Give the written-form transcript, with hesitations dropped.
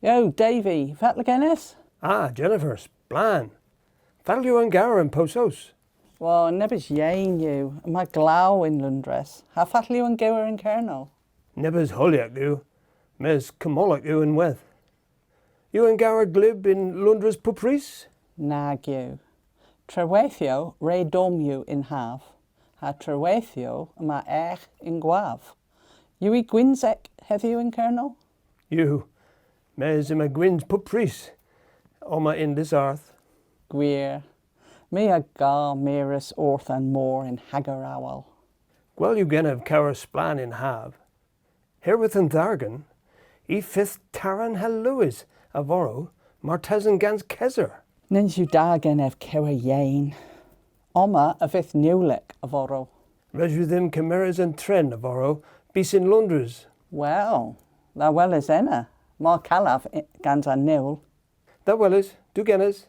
Yo, Davy, fatla gennis? Jennifer, splan. Fadl you an Gewer in Posos. Well, nebbis yain you, and my glow in Lundres. Ha fatla you an Gewer in Kernel? Nebbers holiak you, mes camolic you in with. You an Gewer glib in Lundres pupris? Nag you. Trewethio re dom you in half. Ha trewethio ma in guav. You e gwinsek heddiw in Kernel? You, mes ima gwins pupris. Oma in this earth. Gewer. Me a gar meris orth and more in Hagarawal. Well you gen of Gewer splan in have. Herewith and Thargan, e fifth Taran hel Lewis, avoro, Martesan gans Kezer. Nins you dagen ev kewer yain. Oma a fifth newlick avoro. Reju them chimeras and tren avoro, bis in Lundres. Well, that well is enna. Mar calaf gans a nil. That well is, do genas.